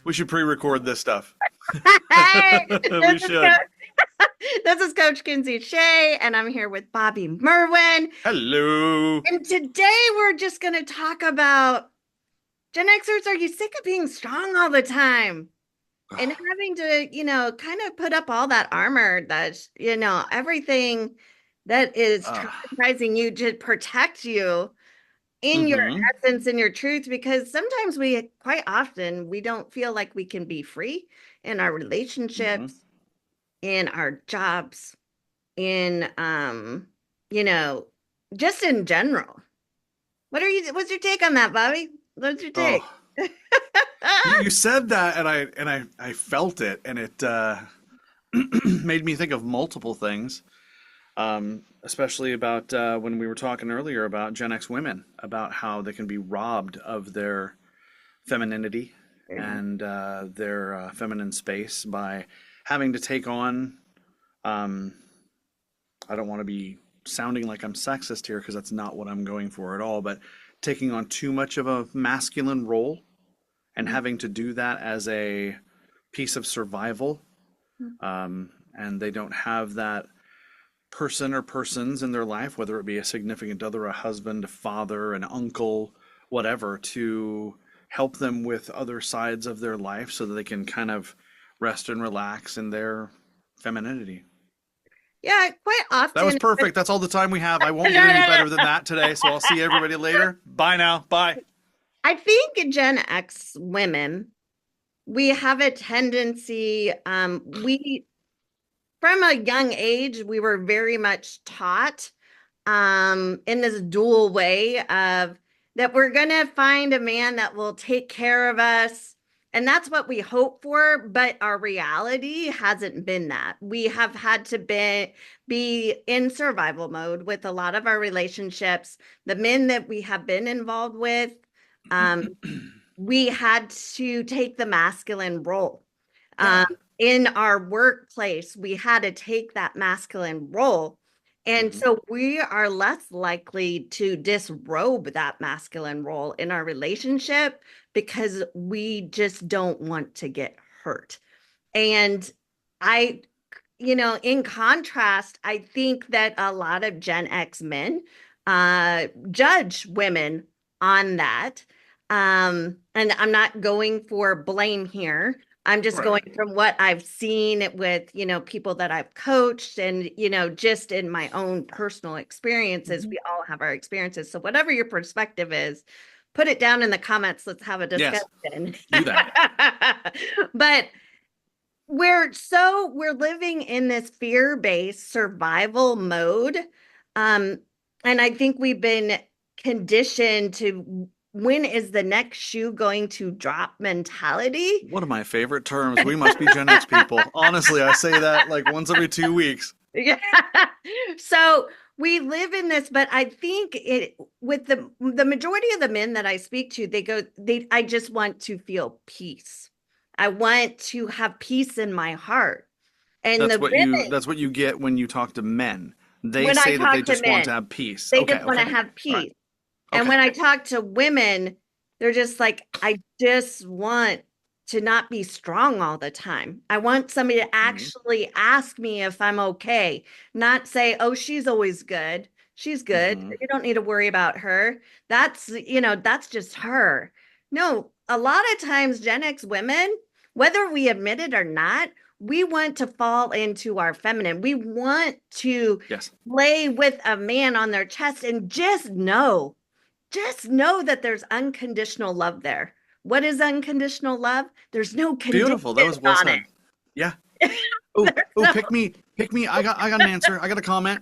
We should pre-record this stuff. Hey, We should. this is Coach Kinsey Shae, and I'm here with Bobby Merwin. Hello. And today we're just going to talk about Gen Xers. Are you sick of being strong all the time and having to, kind of put up all that armor that, everything that is traumatizing you to protect you in your essence, in your truth? Because sometimes quite often, we don't feel like we can be free in our relationships, in our jobs, in you know, just in general. What's your take on that, Bobby? What's your take? Oh, you said that, and I felt it, and it made me think of multiple things, especially about when we were talking earlier about Gen X women, about how they can be robbed of their femininity and their feminine space by having to take on. I don't want to be sounding like I'm sexist here because that's not what I'm going for at all, but taking on too much of a masculine role and having to do that as a piece of survival. And they don't have that person or persons in their life, whether it be a significant other, a husband, a father, an uncle, whatever, to help them with other sides of their life so that they can kind of rest and relax in their femininity. Yeah, quite That was often. perfect. That's all the time we have. I won't No, get no, any no. better than that today. So I'll see everybody later. Bye now. Bye. I think Gen X women, we have a tendency, we from a young age, we were very much taught in this dual way of that we're going to find a man that will take care of us. And that's what we hope for. But our reality hasn't been that. We have had to be in survival mode with a lot of our relationships. The men that we have been involved with, we had to take the masculine role. Yeah. In our workplace, we had to take that masculine role. And Mhm. so we are less likely to disrobe that masculine role in our relationship because we just don't want to get hurt. And I, in contrast, I think that a lot of Gen X men judge women on that. And I'm not going for blame here. I'm just Right. going from what I've seen with, people that I've coached and, just in my own personal experiences. Mhm. We all have our experiences. So whatever your perspective is, put it down in the comments. Let's have a Yes. discussion. Do that. But we're living in this fear-based survival mode. Um, and I think we've been conditioned to when is the next shoe going to drop mentality. One of my favorite terms. We must be Gen X people. Honestly, I say that like once every 2 weeks. Yeah. So we live in this, but I think it with the majority of the men that I speak to, I just want to feel peace. I want to have peace in my heart. And the women, That's what you get when you talk to men. They when I say that they talk to just want to men, have peace. they Okay, just want to okay. have All right. peace. And Okay. when I talk to women, they're just like, I just want to not be strong all the time. I want somebody to Mhm. actually ask me if I'm okay, not say, oh, she's always good. She's good. Mhm. You don't need to worry about her. That's just her. No, a lot of times, Gen X women, whether we admit it or not, we want to fall into our feminine. We want to Yes. lay with a man on their chest and just know that there's unconditional love there. What is unconditional love? There's no conditions Beautiful. That was well on it. said. Yeah. Oh, There's oh, no, pick me. I got an answer. I got a comment.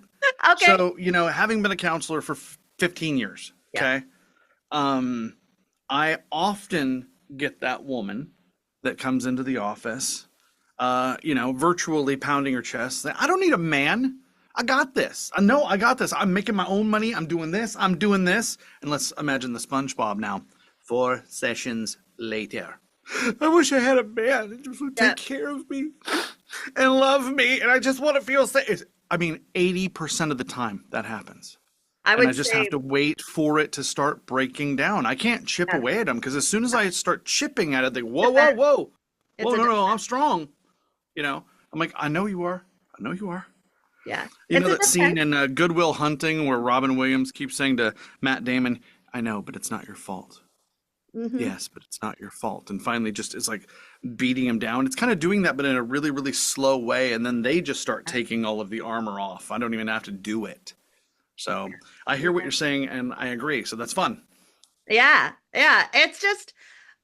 okay. So, having been a counselor for 15 years, Yeah. okay? Um, I often get that woman that comes into the office, virtually pounding her chest, saying, I don't need a man. I got this. I know I got this. I'm making my own money. I'm doing this. I'm doing this. And let's imagine the SpongeBob now. 4 sessions later. I wish I had a man that just would Yeah. take care of me and love me. And I just want to feel safe. I mean, 80% of the time that happens. I And I would just have say, to wait for it to start breaking down. I can't chip yeah, away at them because as soon as I start chipping at it, they whoa, whoa, whoa, it's whoa, a, no, no, I'm strong. You know, I'm like, I know you are. I know you are. yeah, You it's know a that scene defense. in Good Will Hunting where Robin Williams keeps saying to Matt Damon, I know, but it's not your fault. Hmm. Yes, but it's not your fault. And finally just is like beating him down. It's kind of doing that, but in a really, really slow way. And then they just start taking all of the armor off. I don't even have to do it. So I hear what Yeah. you're saying and I agree. So that's fun. Yeah, yeah. It's just,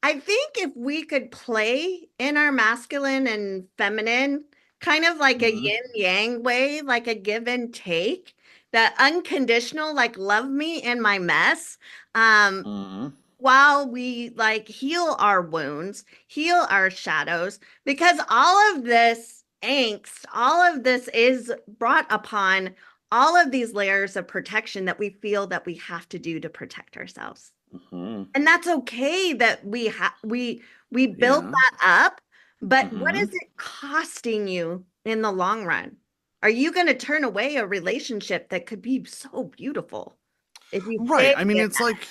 I think if we could play in our masculine and feminine, kind of like a Hmm. yin yang way, like a give and take, that unconditional, like love me in my mess, um, Hmm. while we like heal our wounds, heal our shadows, because all of this angst, all of this is brought upon all of these layers of protection that we feel that we have to do to protect ourselves. Hmm. And that's okay that we build Yeah. that up, but what Hmm. is it costing you in the long run? Are you going to turn away a relationship that could be so beautiful if you Right. stay I mean, in it's like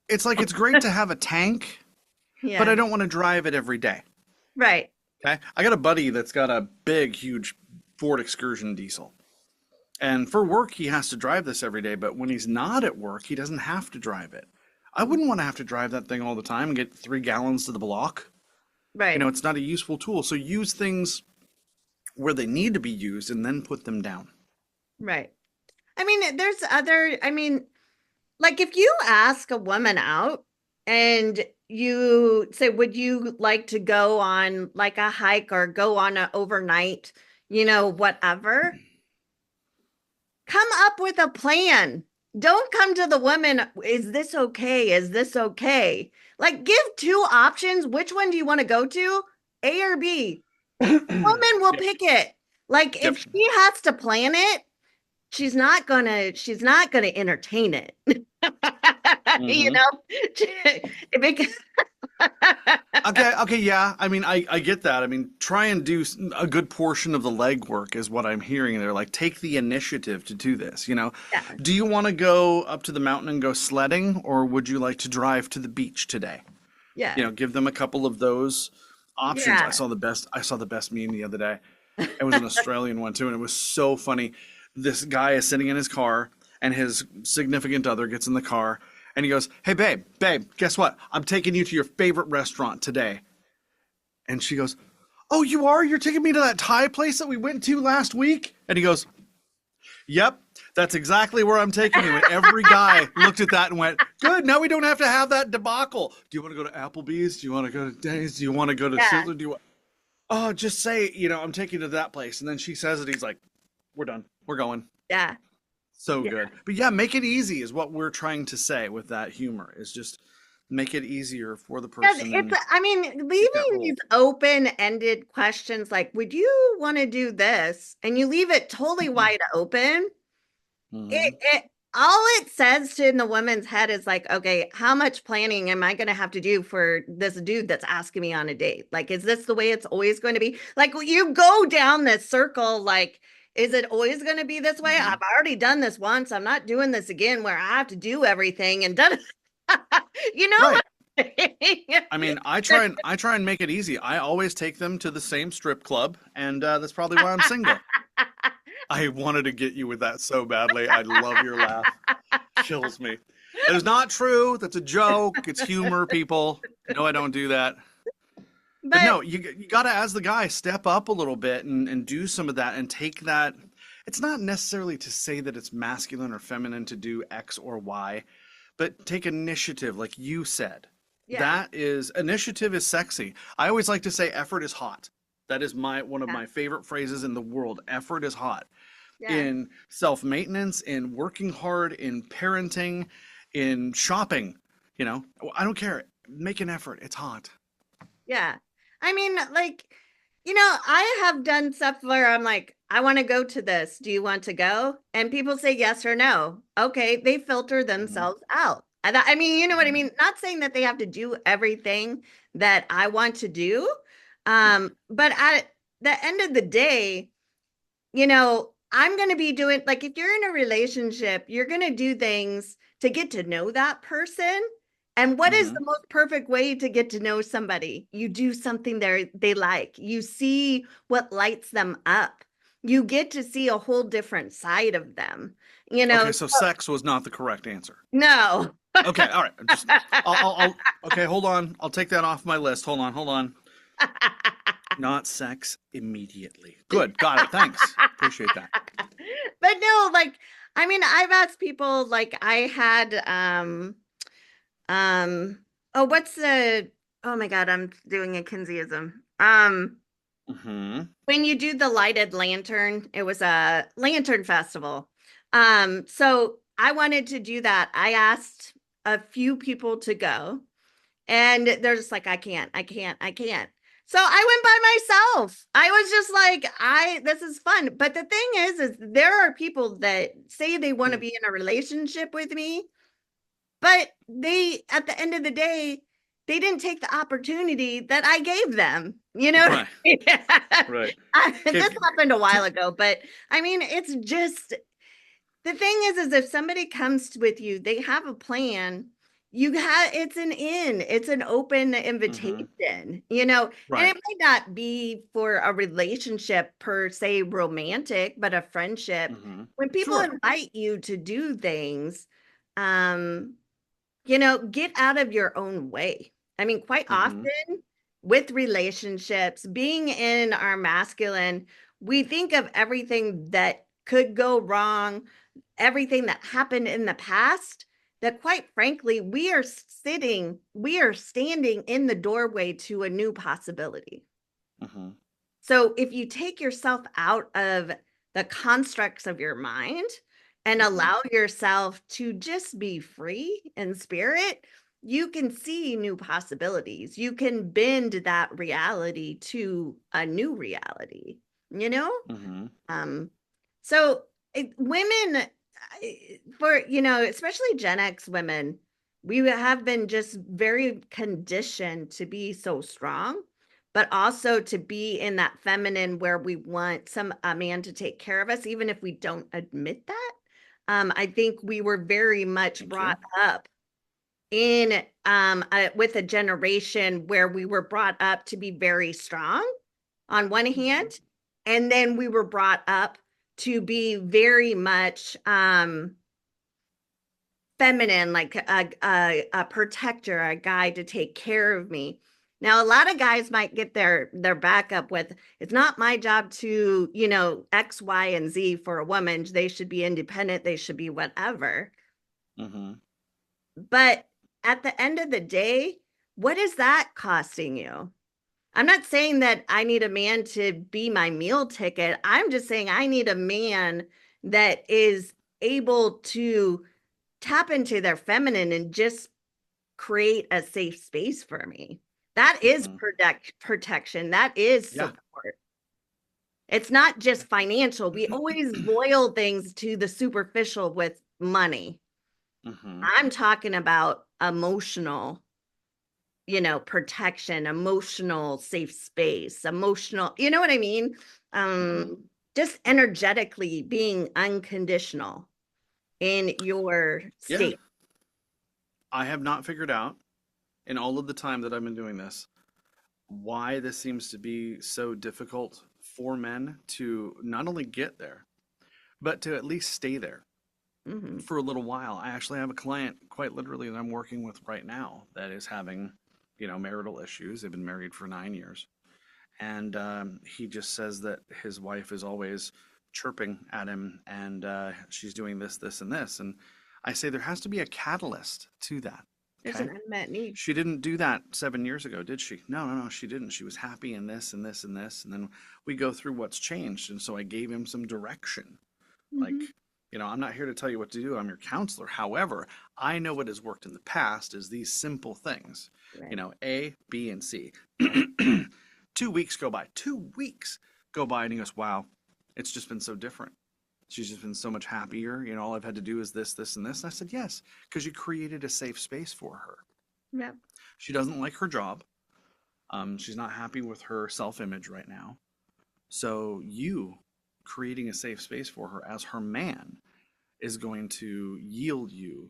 it's great to have a tank, that? but Yeah, I don't want to drive it every day. right, Okay. I got a buddy that's got a big, huge Ford Excursion diesel. And for work, he has to drive this every day, but when he's not at work, he doesn't have to drive it. I wouldn't want to have to drive that thing all the time and get 3 gallons to the block. You know, right, it's not a useful tool. So use things where they need to be used and then put them down. right. I mean, there's other, I mean, like if you ask a woman out and you say, would you like to go on like a hike or go on an overnight, whatever? Come up with a plan. Don't come to the woman, is this okay? Is this okay? Like give two options. Which one do you want to go to? A or B? Woman will Yep. pick it. Like if Yep. she has to plan it, she's not gonna entertain it. You Hmm. know? Because Okay, okay, yeah. I mean, I get that. I mean, try and do a good portion of the legwork is what I'm hearing there. Like, take the initiative to do this, you know? yeah, Do you want to go up to the mountain and go sledding, or would you like to drive to the beach today? You yeah, know, give them a couple of those options. yeah. I saw the best meme the other day. It was an Australian one too, and it was so funny. This guy is sitting in his car, and his significant other gets in the car, and he goes, "Hey, babe, guess what? I'm taking you to your favorite restaurant today." And she goes, "Oh, you are? You're taking me to that Thai place that we went to last week?" And he goes, "Yep, that's exactly where I'm taking you." And every guy looked at that and went, "Good, now we don't have to have that debacle. Do you want to go to Applebee's? Do you want to go to Denny's? Do you want to go to Yeah, Sizzler? Do you want... Oh, just say, you know, I'm taking you to that place." And then she says it. He's like, "We're done. We're going." yeah, So yeah. good. But yeah, make it easy is what we're trying to say with that humor is just make it easier for the Because person it's, and I mean, take that leaving these role. open-ended questions like, would you want to do this? And you leave it totally wide open. Hmm. It all it says to in the woman's head is like, okay, how much planning am I going to have to do for this dude that's asking me on a date? Like, is this the way it's always going to be? Like, you go down this circle, like, is it always going to be this way? Hmm. I've already done this once. I'm not doing this again where I have to do everything and done. You know Right. what I'm saying? I mean, I try and make it easy. I always take them to the same strip club, and that's probably why I'm single. I wanted to get you with that so badly. I love your laugh. Kills me. That is not true. That's a joke. It's humor, people. No, I don't do that. But But no, you got to, as the guy, step up a little bit and do some of that and take that. It's not necessarily to say that it's masculine or feminine to do X or Y, but take initiative, like you said. yeah, That is, initiative is sexy. I always like to say effort is hot. That is one of yeah, my favorite phrases in the world. Effort is hot. yeah, In self-maintenance, in working hard, in parenting, in shopping, you know, I don't care. Make an effort. It's hot. yeah. I mean, like, I have done stuff where I'm like, I want to go to this. Do you want to go? And people say yes or no. Okay, they filter Hmm. themselves out. I mean, you know what I Hmm. mean? Not saying that they have to do everything that I want to do. Yeah. But at the end of the day, you know, I'm going to be doing, like, if you're in a relationship, you're going to do things to get to know that person. And what is Mm-hmm. the most perfect way to get to know somebody? You do something they like. You see what lights them up. You get to see a whole different side of them. You know, Okay, so sex was not the correct answer. no. Okay, all right. Okay, hold on. I'll take that off my list. Hold on, hold on. Not sex immediately. Good, got it. Thanks. Appreciate that. But no, like, I mean, I've asked people, like, I had um oh, what's the, oh my God, I'm doing a Kinseyism. Mm-hmm. When you do the lighted lantern, it was a lantern festival. So I wanted to do that. I asked a few people to go, and they're just like, I can't. So I went by myself. I was just like, this is fun. But the thing is there are people that say they want to be in a relationship with me, but they, at the end of the day, they didn't take the opportunity that I gave them. You know what Right, I mean? right. Okay, This happened a while ago, but I mean, it's just, the thing is if somebody comes with you, they have a plan. You have, it's an open mm-hmm. invitation, you know, and Right. it might not be for a relationship per se romantic, but a friendship. Mm-hmm. When people Sure. invite you to do things, um, you know, get out of your own way. I mean, quite Mm-hmm. often with relationships, being in our masculine, we think of everything that could go wrong, everything that happened in the past, that quite frankly, we are standing in the doorway to a new possibility. Mm-hmm. So if you take yourself out of the constructs of your mind and Mm-hmm. allow yourself to just be free in spirit, you can see new possibilities. You can bend that reality to a new reality, you know? Mm-hmm. Um, so women, for, you know, especially Gen X women, we have been just very conditioned to be so strong, but also to be in that feminine where we want a man to take care of us, even if we don't admit that. I think we were very much Thank brought you. up in with a generation where we were brought up to be very strong on one hand, and then we were brought up to be very much feminine, like a protector, a guy to take care of me. Now, a lot of guys might get their backup with, it's not my job to, you know, X, Y, and Z for a woman. They should be independent. They should be whatever. Mm-hmm. But at the end of the day, what is that costing you? I'm not saying that I need a man to be my meal ticket. I'm just saying I need a man that is able to tap into their feminine and just create a safe space for me. That is Mm-hmm. protection. That is Yeah. support. It's not just financial. We always boil things to the superficial with money. Mm-hmm. I'm talking about emotional, you know, protection, emotional safe space, emotional, you know what I mean? Mm-hmm. Just energetically being unconditional in your Yeah. state. I have not figured out in all of the time that I've been doing this why this seems to be so difficult for men to not only get there, but to at least stay there Mm-hmm. for a little while. I actually have a client, quite literally, that I'm working with right now that is having, marital issues. They've been married for 9 years. And he just says that his wife is always chirping at him and she's doing this, this, and this. And I say there has to be a catalyst to that. There's Okay. an unmet need. She didn't do that 7 years ago, did she? No, no, no, she didn't. She was happy in this and this and this. And then we go through what's changed. And so I gave him some direction. Like, Mm-hmm. I'm not here to tell you what to do. I'm your counselor. However, I know what has worked in the past is these simple things, Right. A, B, and C. Right. 2 weeks go by. 2 weeks go by, and he goes, wow, it's just been so different. She's just been so much happier. All I've had to do is this, this, and this. And I said, yes, because you created a safe space for her. Yeah. She doesn't like her job. She's not happy with her self image right now. So you creating a safe space for her as her man is going to yield you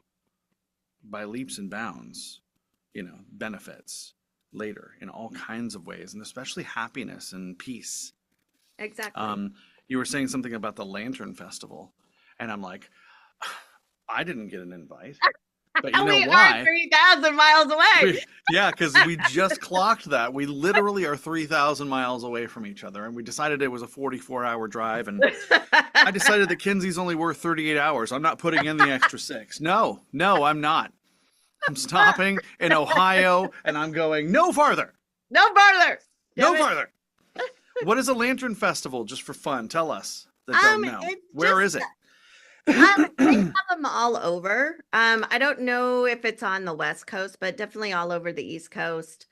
by leaps and bounds, benefits later in all kinds of ways, and especially happiness and peace. Exactly. You were saying something about the Lantern Festival, and I'm like, I didn't get an invite, but you know We are why? 3,000 miles away. Yeah, because we just clocked that. We literally are 3,000 miles away from each other, and we decided it was a 44-hour drive, and I decided that Kinsey's only worth 38 hours. I'm not putting in the extra 6. No, I'm not. I'm stopping in Ohio, and I'm going no farther. No farther. No Damn it. farther. What is a Lantern Festival, just for fun? Tell us that don't know. Where is it? They have them all over. I don't know if it's on the West Coast, but definitely all over the East Coast.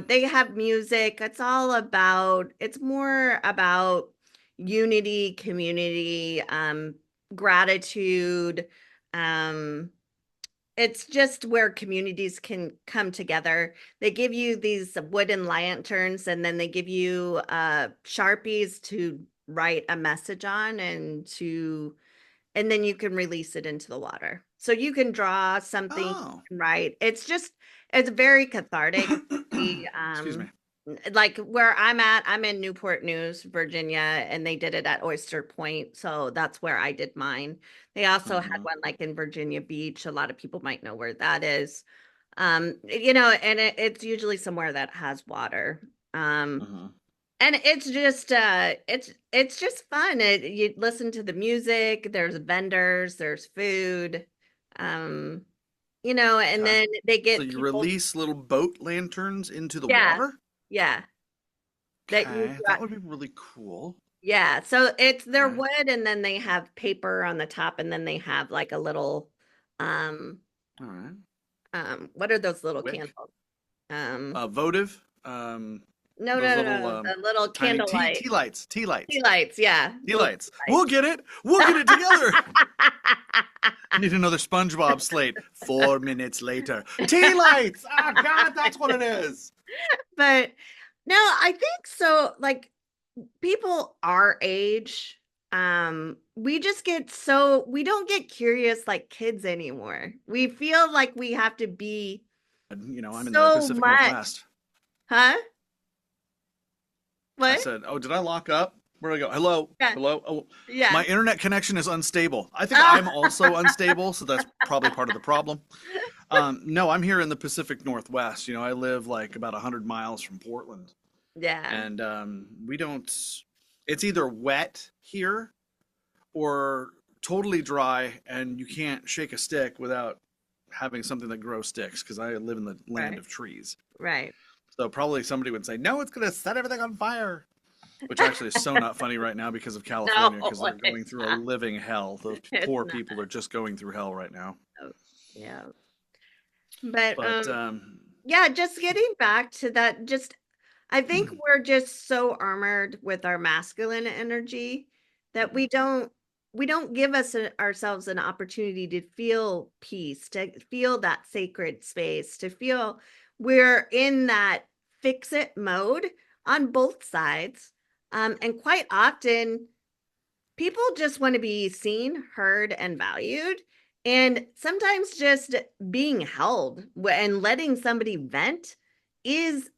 They have music. It's more about unity, community, gratitude. It's just where communities can come together. They give you these wooden lanterns, and then they give you Sharpies to write a message on, and then you can release it into the water. So you can draw something, Oh. right? It's very cathartic. Excuse me. Like where I'm at, I'm in Newport News, Virginia, and they did it at Oyster Point. So that's where I did mine. They also had one like in Virginia Beach. A lot of people might know where that is. And it's usually somewhere that has water. And it's just it's just fun. You listen to the music, there's vendors, there's food. And then they get So you people, release little boat lanterns into the yeah, water? yeah. Okay, that would be really cool. Yeah, so they're Okay. wood, and then they have paper on the top, and then they have like a little um All right. what are those little Wick. candles? Um Votive. no, Those no, little no, the little tiny candlelight. tea lights. Tea lights. Tea lights, yeah. Tea Little lights. tea We'll lights. get it. We'll get it together. I need another SpongeBob slate. 4 minutes later. Tea lights. Oh God, that's what it is. But no, I think so. Like people our age, we don't get curious like kids anymore. We feel like we have to be I'm in the so Pacific much, Northwest. huh? I What? said, "Oh, did I lock up? Where do I go? Hello, Yeah, hello. Oh, yeah. my internet connection is unstable. I think I'm also unstable, so that's probably part of the problem. No, I'm here in the Pacific Northwest. I live like about 100 miles from Portland, Yeah. and we don't. It's either wet here or totally dry, and you can't shake a stick without having something that grows sticks because I live in the land Right. of trees. Right. So probably somebody would say, "No, it's going to set everything on fire." Which actually is so not funny right now because of California, because they're going it's through a not. living hell. Those It's poor not. people are just going through hell right now. Yeah. But But yeah, just getting back to that, I think we're just so armored with our masculine energy that we don't give ourselves an opportunity to feel peace, to feel that sacred space, to feel we're in that fix it mode on both sides. And quite often people just want to be seen, heard, and valued. And sometimes just being held and letting somebody vent is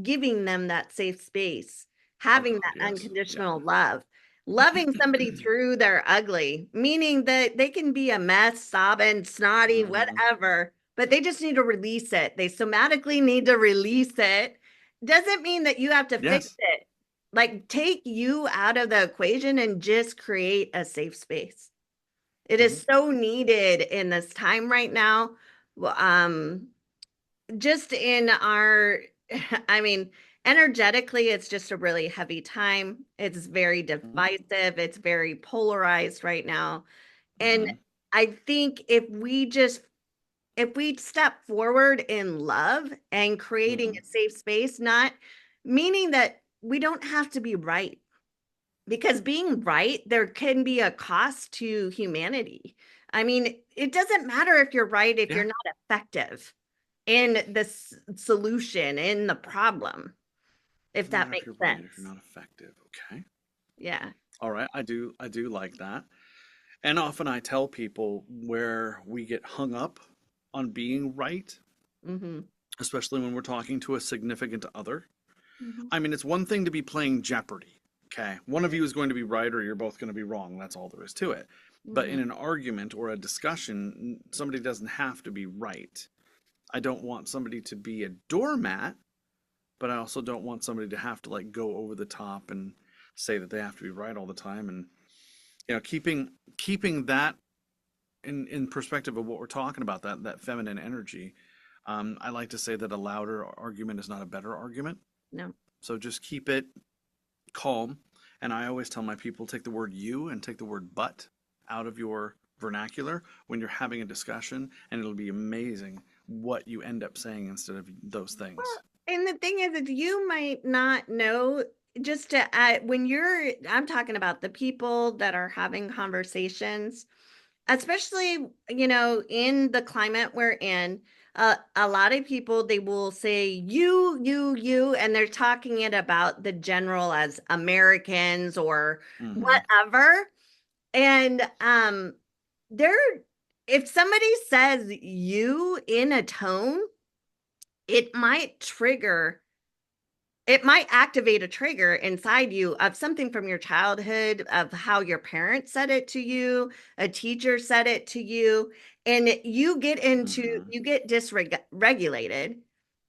giving them that safe space, oh having God, that yes, yeah. unconditional love, loving somebody through their ugly, meaning that they can be a mess, sobbing, snotty, whatever, but they just need to release it. They somatically need to release it. Doesn't mean that you have to fix Yes. it. Like take you out of the equation and just create a safe space. It is so needed in this time right now. Just in our, I mean, energetically, it's just a really heavy time. It's very divisive. It's very polarized right now. And I think if we step forward in love and creating a safe space, not meaning that we don't have to be right, because being right, there can be a cost to humanity. I mean, it doesn't matter if you're right if Yeah. you're not effective in the solution, in the problem, if No that matter if makes you're right, sense. if you're not effective. Okay. Yeah. All right, I do like that. And often I tell people where we get hung up on being right, Mm-hmm. especially when we're talking to a significant other. Mm-hmm. I mean, it's one thing to be playing Jeopardy. Okay. One of you is going to be right or you're both going to be wrong. That's all there is to it. But Mm-hmm. in an argument or a discussion, somebody doesn't have to be right. I don't want somebody to be a doormat, but I also don't want somebody to have to like go over the top and say that they have to be right all the time. And keeping that in perspective of what we're talking about, that feminine energy. I like to say that a louder argument is not a better argument. No. So just keep it calm. And I always tell my people, take the word you and take the word but out of your vernacular when you're having a discussion, and it'll be amazing what you end up saying instead of those things. And the thing is you might not know, just to add, I'm talking about the people that are having conversations, especially, in the climate we're in, a lot of people, they will say you, and they're talking it about the general as Americans or Mm-hmm. whatever. And there, if somebody says you in a tone, it might trigger it might activate a trigger inside you of something from your childhood, of how your parents said it to you, a teacher said it to you, and Mm-hmm. you get dysregulated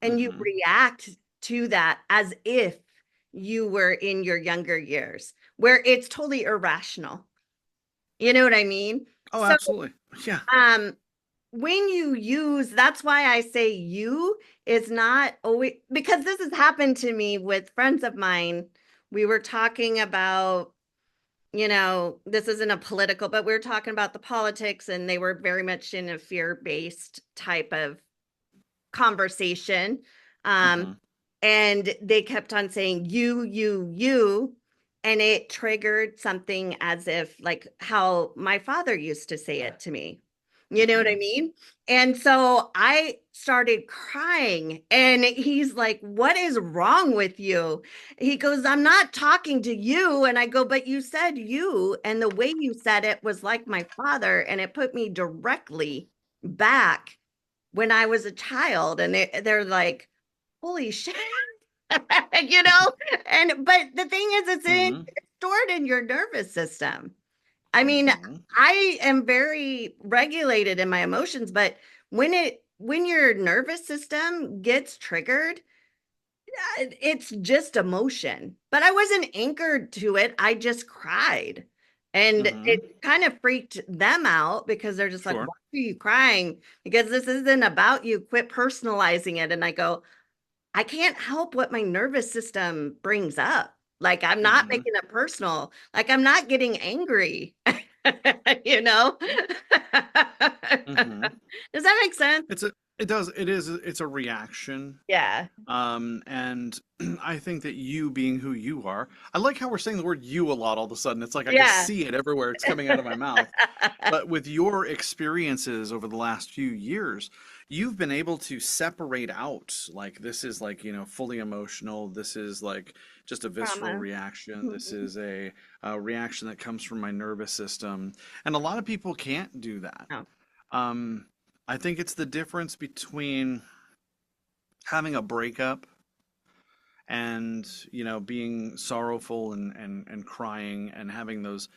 and you Mm-hmm. react to that as if you were in your younger years, where it's totally irrational. You know what I mean? Oh, So, absolutely. Yeah. um, when you use, that's why I say you is not always, because this has happened to me with friends of mine. We were talking about, this isn't a political, but we were talking about the politics, and they were very much in a fear-based type of conversation. Um, Mm-hmm. and they kept on saying you, and it triggered something as if like how my father used to say it to me. You know what I Mm-hmm. mean? And so I started crying, and he's like, "What is wrong with you?" He goes, "I'm not talking to you." And I go, "But you said you, and the way you said it was like my father, and it put me directly back when I was a child." And they're like, "Holy shit." you know but the thing is, Mm-hmm. it's stored in your nervous system. I mean, Mm-hmm. I am very regulated in my emotions, but when your nervous system gets triggered, it's just emotion. But I wasn't anchored to it. I just cried. And Mm-hmm. it kind of freaked them out because they're just like, Sure. "Why are you crying? Because this isn't about you. Quit personalizing it." And I go, "I can't help what my nervous system brings up. Like, I'm not Mm-hmm. making it personal. Like, I'm not getting angry." you know? Mm-hmm. Does that make sense? It does, it is, it's a reaction. Yeah. And I think that you being who you are, I like how we're saying the word you a lot all of a sudden. It's like I can Yeah. see it everywhere. It's coming out of my mouth. But with your experiences over the last few years, you've been able to separate out like this is like, fully emotional. This is like just a visceral Trauma. reaction. This Mhm. is a reaction that comes from my nervous system. And a lot of people can't do that. Oh, Um, I think it's the difference between having a breakup and being sorrowful and crying and having those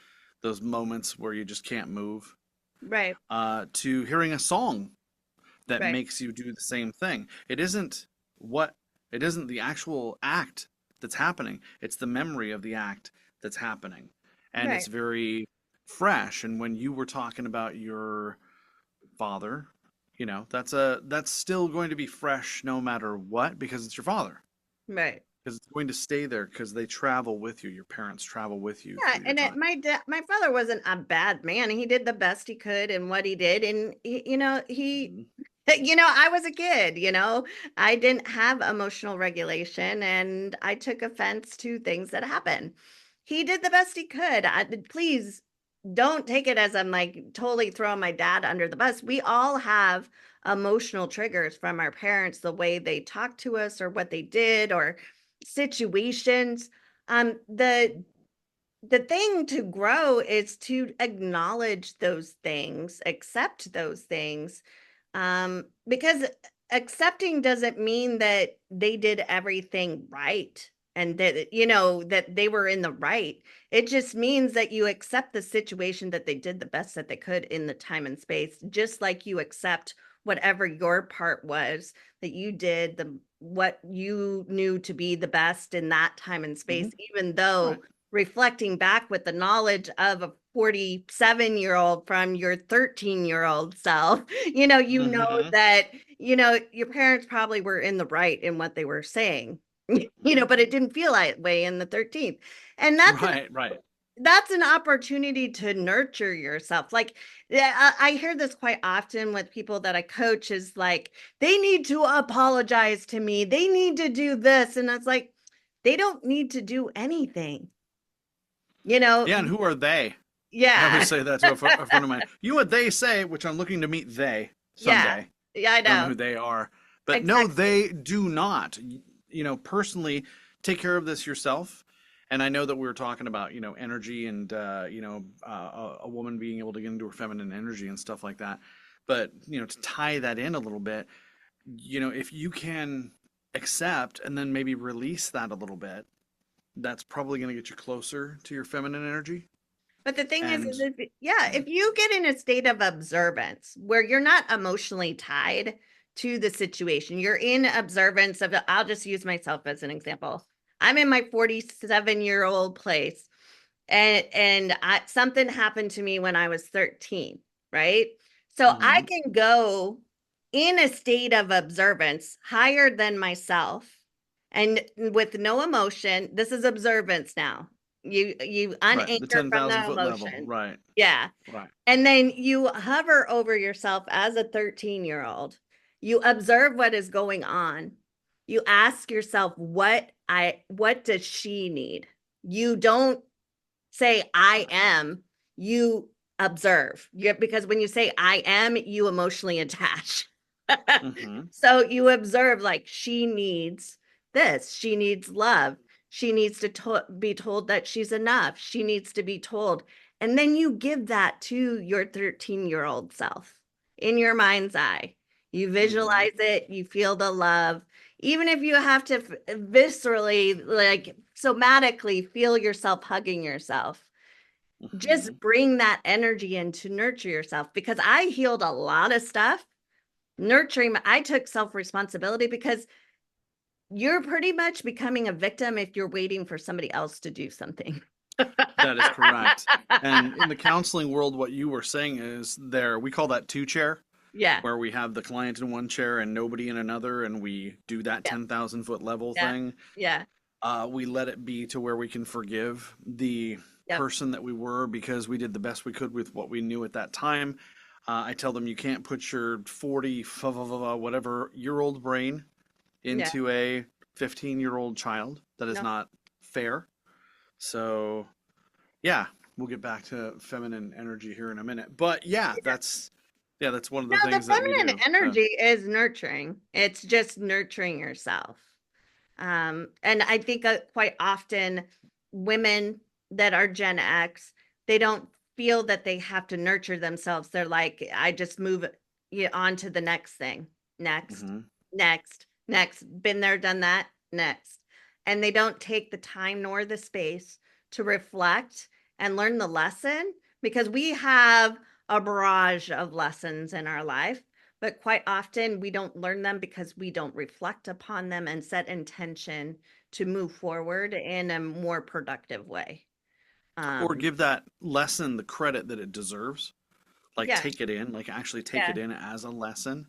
moments where you just can't move, right, to hearing a song that right, makes you do the same thing. What it isn't the actual act that's happening, it's the memory of the act that's happening, and it's right, very fresh. And when you were talking about your father, that's still going to be fresh no matter what, because it's your father, right. because it's going to stay there, because they travel with you, your parents travel with you Yeah, through your and time. my father wasn't a bad man. He did the best he could in what he did, and Mhm. I was a kid. I didn't have emotional regulation, and I took offense to things that happened. He did the best he could. Please don't take it as I'm like totally throwing my dad under the bus. We all have emotional triggers from our parents, the way they talked to us or what they did or situations. The the thing to grow is to acknowledge those things, accept those things. Because accepting doesn't mean that they did everything right and that, that they were in the right. It just means that you accept the situation, that they did the best that they could in the time and space, just like you accept whatever your part was, that you did what you knew to be the best in that time and space, Mhm. even though Right. reflecting back with the knowledge of a 47-year-old from your 13-year-old self, Mhm. that, your parents probably were in the right in what they were saying, but it didn't feel that way in the 13th. And Right, right. that's an opportunity to nurture yourself. Like, yeah, I hear this quite often with people that I coach is like, they need to apologize to me. They need to do this. And it's like, they don't need to do anything, you know? Yeah, and who are they? I always Yeah. say that to a friend of mine. You what they say, which I'm looking to meet they Yeah. someday. Yeah, I Don't know know. who they are, but no, Exactly. they do not. Personally, take care of this yourself. And I know that we were talking about, energy and, a woman being able to get into her feminine energy and stuff like that. But, to tie that in a little bit, if you can accept and then maybe release that a little bit, that's probably going to get you closer to your feminine energy. But the thing is And yeah, yeah. if you get in a state of observance where you're not emotionally tied to the situation, you're in observance of it. I'll just use myself as an example. I'm in my 47-year-old place, and something happened to me when I was 13, right? So I Hmm. can go in a state of observance higher than myself and with no emotion. This is observance now. You Right. The unanchor from the 10,000 foot level. emotion. Right. Yeah. Right. And then you hover over yourself as a 13-year-old. You observe what is going on. You ask yourself, what does she need? You don't say I am, you observe. Because when you say I am, you emotionally attach. Hmm. So you observe, like, she needs this, she needs love, she needs to be told that she's enough, she needs to be told. And then you give that to your 13-year-old self in your mind's eye. You Hmm. visualize it, you feel the love, even if you have to viscerally, like somatically, feel yourself hugging yourself. Hmm. Just bring that energy in to nurture yourself, because I healed a lot of stuff nurturing. I took self responsibility, because you're pretty much becoming a victim if you're waiting for somebody else to do something. That is correct. And in the counseling world, what you were saying is we call that two chair, Yeah. where we have the client in one chair and nobody in another, and we do that Yeah. 10,000 foot level Yeah. thing. Yeah. We let it be to where we can forgive the Yep. person that we were because we did the best we could with what we knew at that time. I tell them you can't put your 40, whatever year old brain Yeah. into a 15-year-old child. That is No. not fair. So, yeah, we'll get back to feminine energy here in a minute. But that's one of No, the the things that we feminine do. So, energy is nurturing. It's just nurturing yourself. And I think quite often women that are Gen X, they don't feel that they have to nurture themselves. They're like, I just move on to the next thing. Next, mhm. next, been there, done that, next. And they don't take the time nor the space to reflect and learn the lesson, because we have a barrage of lessons in our life, but quite often we don't learn them because we don't reflect upon them and set intention to move forward in a more productive way. Or Um, give that lesson the credit that it deserves. Like yeah, take it in, like actually take yeah, it in as a lesson.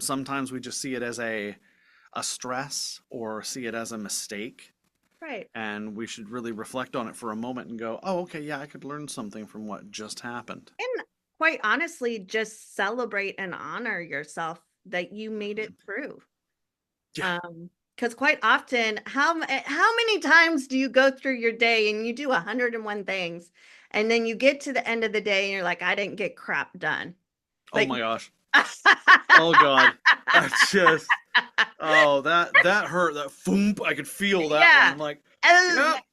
Sometimes we just see it as a stress or see it as a mistake, right. and we should really reflect on it for a moment and go, "Oh, okay, yeah, I could learn something from what just happened." And quite honestly, just celebrate and honor yourself that you made it Mhm. through. Yeah. Because quite often, how many times do you go through your day and you do 101 things, and then you get to the end of the day and you're like, I didn't get crap done. Oh Like, my gosh. Oh God. I just. Oh, that hurt. That foomp. I could feel that one. yeah. I'm like, And yep.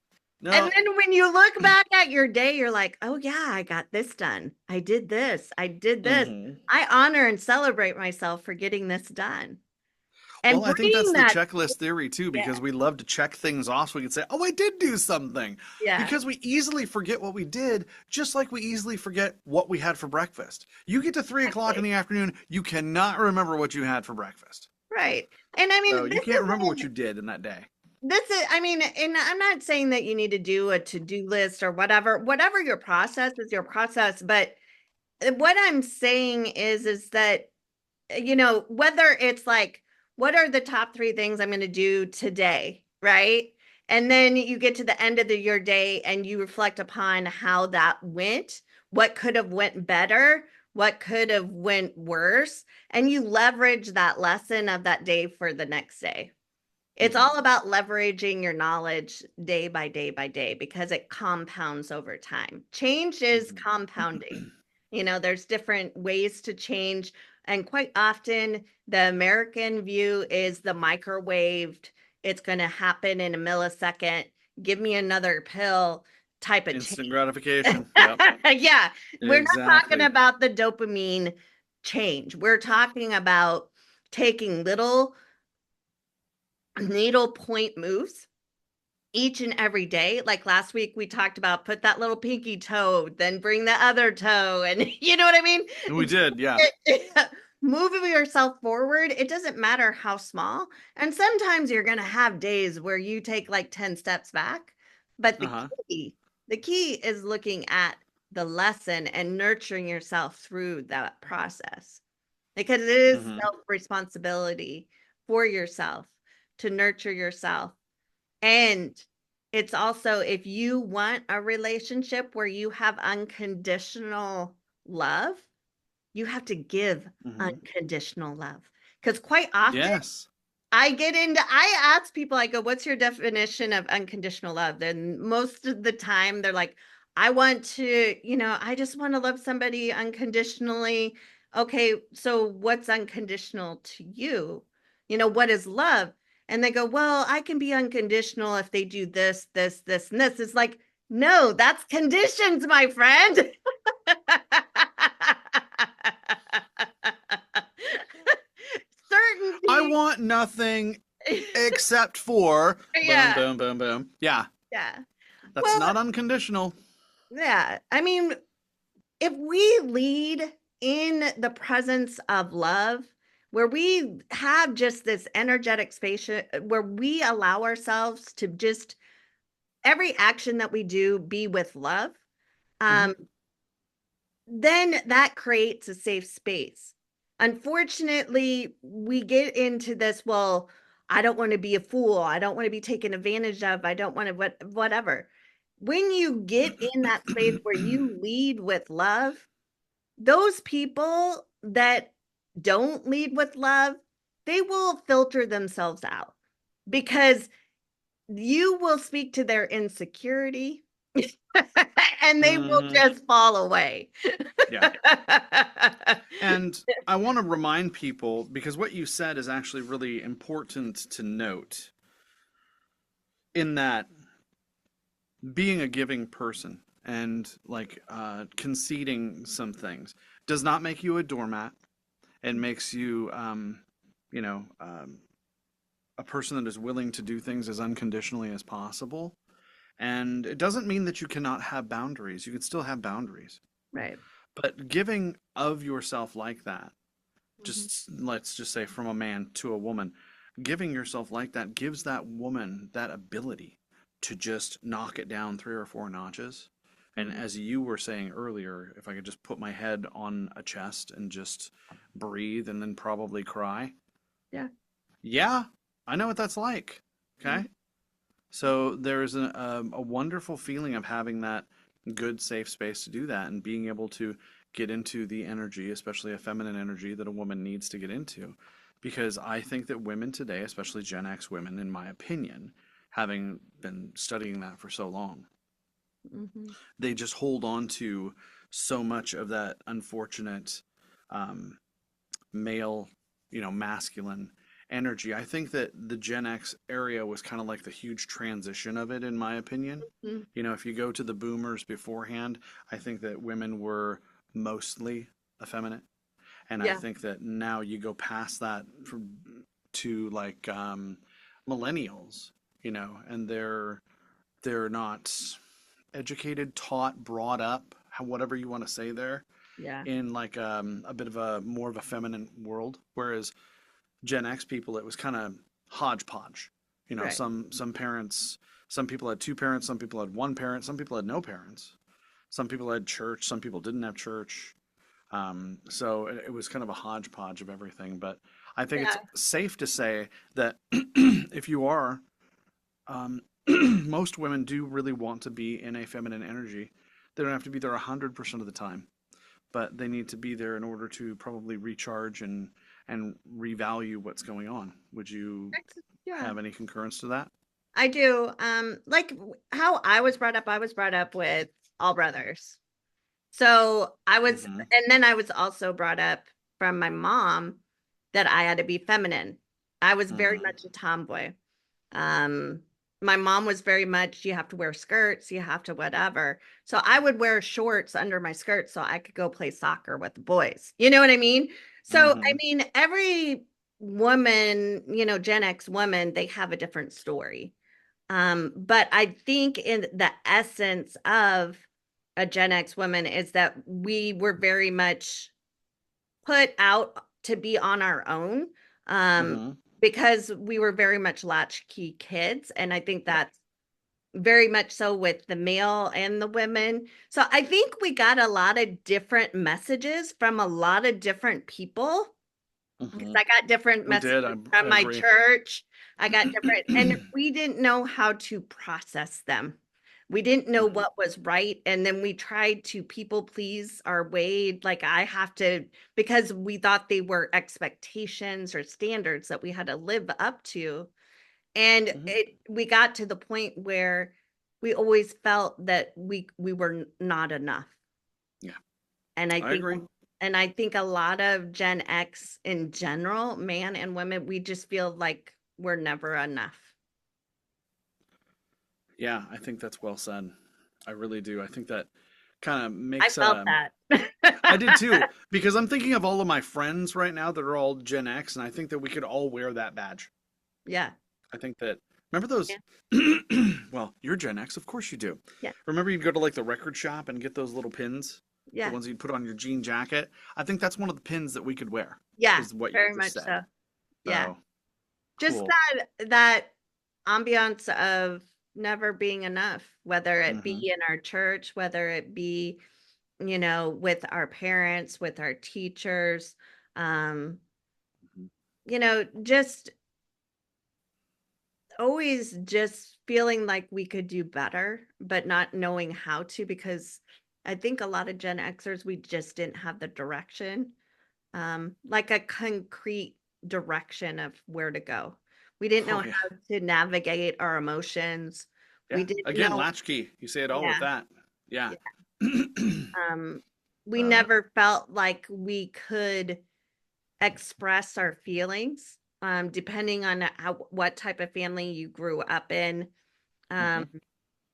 And No. then when you look back at your day, you're like, oh, yeah, I got this done. I did this. I did this. Hmm. I honor and celebrate myself for getting this done and Well, I think bringing that's the that. checklist theory too, Yeah. because we love to check things off so we can say, oh, I did do something. Yeah. Because we easily forget what we did, just like we easily forget what we had for breakfast. You get to 3 o'clock in Exactly. the afternoon, you cannot remember what you had for breakfast. Right. And I So mean, you can't remember what you did in that day. I mean, and I'm not saying that you need to do a to-do list or whatever your process is your process, but what I'm saying is that, whether it's like, what are the top three things I'm going to do today, right? And then you get to the end of your day and you reflect upon how that went, what could have went better, what could have went worse, and you leverage that lesson of that day for the next day. It's Hmm. all about leveraging your knowledge day by day by day because it compounds over time. Change is Hmm. compounding. There's different ways to change. And quite often, the American view is the microwaved, it's going to happen in a millisecond. Give me another pill type of Instant change. gratification. Yep. Yeah, we're not talking Exactly. about the dopamine change. We're talking about taking little needle point moves each and every day. Like last week, we talked about put that little pinky toe, then bring the other toe. And you know what I mean? We did, yeah. Moving yourself forward, it doesn't matter how small. And sometimes you're going to have days where you take like 10 steps back. But Uh-huh. the key is looking at the lesson and nurturing yourself through that process because it is Hmm. self responsibility for yourself to nurture yourself. And it's also, if you want a relationship where you have unconditional love, you have to give Hmm. unconditional love. Because quite often Yes. I ask people, I go, what's your definition of unconditional love? And most of the time they're like, I just want to love somebody unconditionally. Okay, so what's unconditional to you? What is love? And they go, well, I can be unconditional if they do this, this, this, and this. It's like, no, that's conditions, my friend. I Certainty. want nothing except for boom, Yeah. boom, boom, boom. Yeah, Yeah. that's Well, not unconditional. yeah. I mean, if we lead in the presence of love, where we have just this energetic space, where we allow ourselves to just every action that we do be with love, Hmm. um, then that creates a safe space. Unfortunately, we get into this, well, I don't want to be a fool. I don't want to be taken advantage of. I don't want to whatever. When you get in that space where you lead with love, those people that don't lead with love, they will filter themselves out because you will speak to their insecurity and they will Hmm. just fall away. Yeah. And I want to remind people, because what you said is actually really important to note, in that being a giving person and like conceding some things does not make you a doormat. It makes you, you know, a person that is willing to do things as unconditionally as possible. And it doesn't mean that you cannot have boundaries. You can still have boundaries. Right. But giving of yourself like that, Mhm. just let's just say from a man to a woman, giving yourself like that gives that woman that ability to just knock it down 3 or 4 notches. And Mhm. as you were saying earlier, if I could just put my head on a chest and just breathe and then probably cry. Yeah. Yeah, I know what that's like. Mhm. Okay. So there's a wonderful feeling of having that good, safe space to do that and being able to get into the energy, especially a feminine energy that a woman needs to get into. Because I think that women today, especially Gen X women, in my opinion, having been studying that for so long, Mhm. they just hold on to so much of that unfortunate um, male, masculine energy. I think that the Gen X area was kind of like the huge transition of it, in my opinion. Mm, You know, if you go to the boomers beforehand, I think that women were mostly effeminate. And I yeah, think that now you go past that to like millennials, you know, and they're not educated, taught, brought up, whatever you want to say there, yeah, in like a bit of a more of a feminine world. Whereas Gen X people, it was kind of hodgepodge. You know, right. some parents, some people had two parents, some people had one parent, some people had no parents, some people had church, some people didn't have church. So it was kind of a hodgepodge of everything. But I think it's Yeah, safe to say that if you are, um, most women do really want to be in a feminine energy. They don't have to be there 100% of the time, but they need to be there in order to probably recharge and revalue what's going on. Would you yeah. have any concurrence to that? I do. Like how I was brought up with all brothers. So I was, Mm-hmm. and then I was also brought up from my mom that I had to be feminine. I was very Mm-hmm. much a tomboy. Um, my mom was very much, you have to wear skirts, you have to whatever. So I would wear shorts under my skirts so I could go play soccer with the boys. You know what I mean? So, I Mm-hmm. mean, every woman, you know, Gen X woman, they have a different story. But I think in the essence of a Gen X woman is that we were very much put out to be on our own, um, Mm-hmm. because we were very much latchkey kids. And I think Yep. that's very much so with the male and the women. So I think we got a lot of different messages from a lot of different people because Mm-hmm. I got different We messages did. I from my agree. church. I got different, and we didn't know how to process them. We didn't know Mm-hmm. what was right. And then we tried to people please our way. Like I have to, because we thought they were expectations or standards that we had to live up to. And Mm-hmm. we got to the point where we always felt that we were not enough. Yeah, And I I think agree. and I think a lot of Gen X in general, man and women, we just feel like we're never enough. Yeah, I think that's well said. I really do. I think that kind of I makes felt that. I did too, because I'm thinking of all of my friends right now that are all Gen X, and I think that we could all wear that badge. Yeah. I think that, remember those? Yeah. Well, you're Gen X, of course you do. Yeah. Remember you'd go to like the record shop and get those little pins, the Yeah. ones you'd put on your jean jacket. I think that's one of the pins that we could wear, Yeah. is what you Very just much said. so. Yeah. So Just cool. that ambiance of never being enough, whether it be Mm-hmm. in our church, whether it be, you know, with our parents, with our teachers, um, you know, just always just feeling like we could do better, but not knowing how to, because I think a lot of Gen Xers, we just didn't have the direction, like a concrete direction of where to go. We didn't know Oh yeah, how to navigate our emotions. We yeah. didn't Again, know, latchkey. You say it all with yeah, that. Yeah. yeah. We uh, never felt like we could express our feelings, depending on what type of family you grew up in. mhm, Um,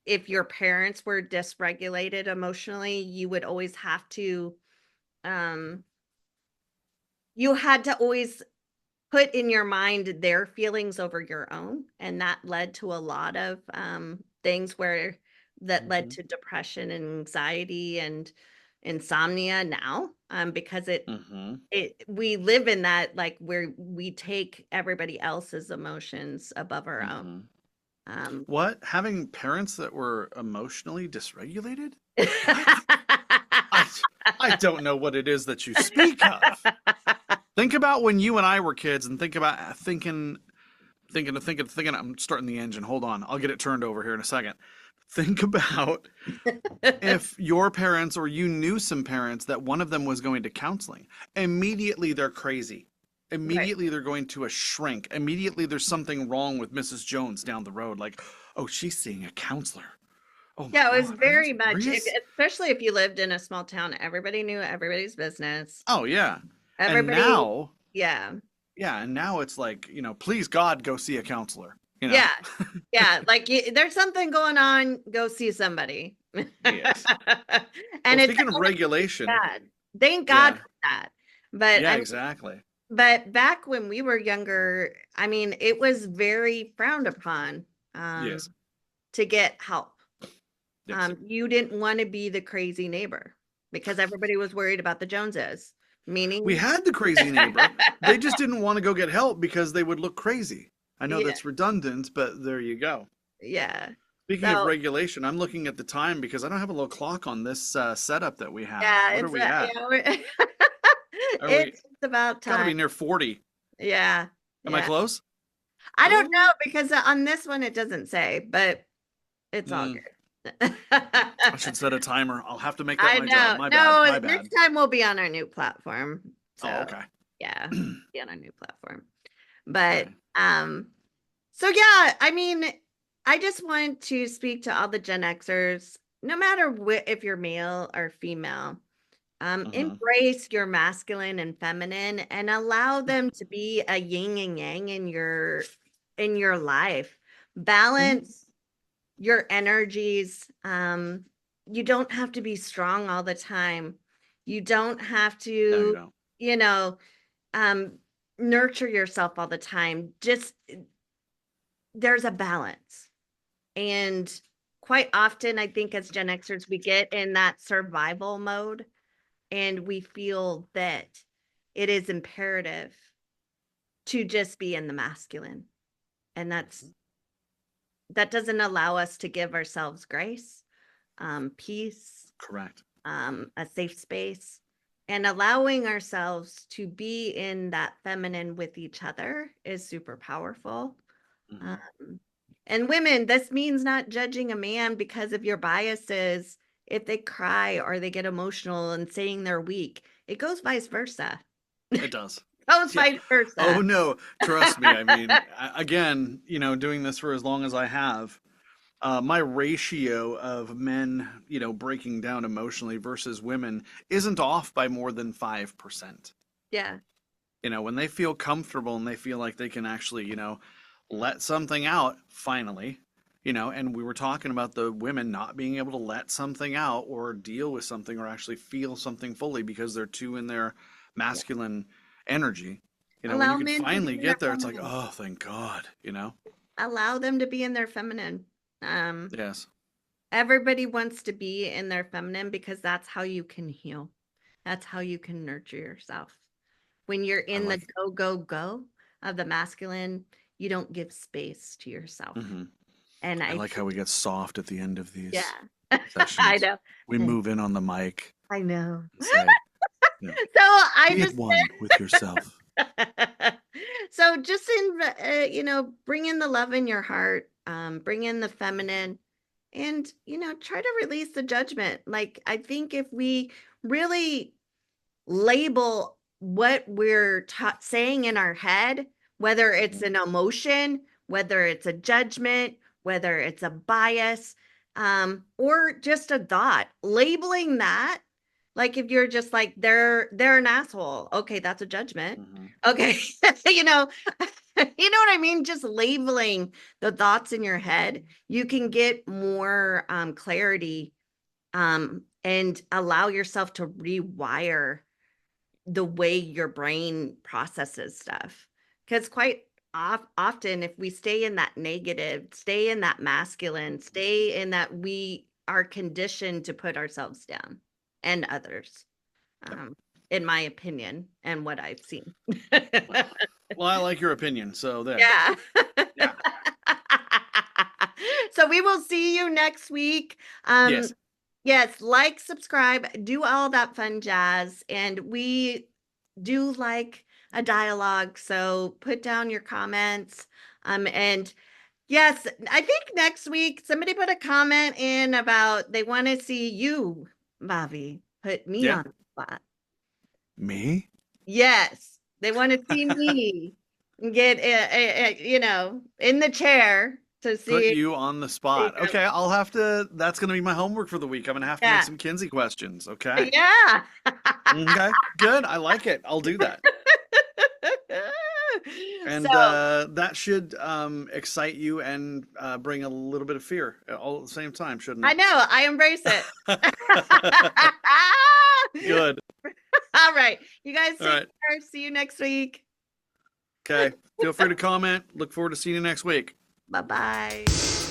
if your parents were dysregulated emotionally, you would always have to, um, you had to always put in your mind their feelings over your own. And that led to a lot of things where that led mhm, to depression and anxiety and insomnia now, because mhm, we live in that, like where we take everybody else's emotions above our own. mhm. Um, What? Having parents that were emotionally dysregulated? What? I I don't know what it is that you speak of. Think about when you and I were kids, and think about thinking. I'm starting the engine. Hold on, I'll get it turned over here in a second. Think about if your parents or you knew some parents that one of them was going to counseling. Immediately they're crazy. Right. Immediately they're going to a shrink. Immediately there's something wrong with Mrs. Jones down the road. Like, oh, she's seeing a counselor. Oh my Yeah, it was God, are you very much, serious? especially if you lived in a small town, everybody knew everybody's business. Oh yeah. And Everybody, now yeah. Yeah, and now it's like, please God, go see a counselor, Yeah. Yeah. Like there's something going on, go see somebody. Yes. And Well, it's speaking of regulation, bad. Thank God yeah, for that. But yeah, I exactly. But back when we were younger, I mean, it was very frowned upon Yes, to get help. yes. You didn't want to be the crazy neighbor because everybody was worried about the Joneses, We meaning, had the crazy neighbor. They just didn't want to go get help because they would look crazy. I know yeah, that's redundant, but there you go. yeah. Speaking of So regulation, I'm looking at the time because I don't have a little clock on this setup that we have. yeah, What are we at? Are we it's about Got to time. be near 40? Yeah, Am I yeah. close? I don't know Oh, because on this one it doesn't say, but it's all mm, good. I should set a timer. I'll have to make that I my job. know. My bad. No, My next bad. time we'll be on our new platform. Oh, So okay. yeah, be on our new platform. Okay. But so yeah, I mean, I just want to speak to all the Gen Xers, no matter if you're male or female, Hmm. embrace your masculine and feminine and allow them to be a yin and yang in your life. Hmm. Balance your energies. You don't have to be strong all the time. You don't have No, you to, don't. you know, um, nurture yourself all the time. Just there's a balance. And quite often, I think as Gen Xers, we get in that survival mode and we feel that it is imperative to just be in the masculine. And Mhm. that doesn't allow us to give ourselves grace, peace, Correct. a safe space, and allowing ourselves to be in that feminine with each other is super powerful. Hmm. Um, and women, this means not judging a man because of your biases. If they cry or they get emotional and saying they're weak, it goes vice versa. It does. Goes Yeah. vice Oh versa. no, trust me. I mean, again, doing this for as long as I have, my ratio of men, breaking down emotionally versus women isn't off by more than 5%. Yeah. When they feel comfortable and they feel like they can actually, let something out finally, and we were talking about the women not being able to let something out or deal with something or actually feel something fully because they're too in their Yeah. masculine energy. When you Allow could men to be finally in their get there, it's like, feminine. oh, thank God. Allow them to be in their feminine. Yes. Everybody wants to be in their feminine because that's how you can heal. That's how you can nurture yourself. When you're I in the like go, go, go of the masculine, you don't give space to yourself. hmm And I I like how think, we get soft at the end of these yeah, I sessions. know. We move in on the mic I know. and say, you know, So I be at just one with yourself. so just bring in the love in your heart, bring in the feminine, and try to release the judgment. Like I think if we really label what we're saying in our head, whether it's Mhm. an emotion, whether it's a judgment, whether it's a bias, or just a thought, labeling that. Like if you're just like they're an asshole. Okay, that's a judgment. Mhm. Okay. you know, you know what I mean? Just labeling the thoughts in your head, you can get more clarity and allow yourself to rewire the way your brain processes stuff. Because quite often, if we stay in that negative, stay in that masculine, stay in that we are conditioned to put ourselves down and others, Yep. um, in my opinion, and what I've seen. Well, I like your opinion, so there. Yeah. Yeah. So we will see you next week. Yes. Yes, like, subscribe, do all that fun jazz. And we do like a dialogue. So put down your comments. And yes, I think next week somebody put a comment in about they want to see you, Bobby, put me Yeah. on the spot. Me? Yes, they want to see me get in the chair to Put see. you on the spot. Okay, that's gonna be my homework for the week. I'm gonna have to make Yeah, some Kinsey questions. Okay. yeah. Okay. Good. I like it. I'll do that. And So that should excite you and bring a little bit of fear all at the same time, shouldn't I it? know, I embrace it. Good. All right. You guys All take right. care. See you next week. Okay. Feel free to comment. Look forward to seeing you next week. Bye-bye.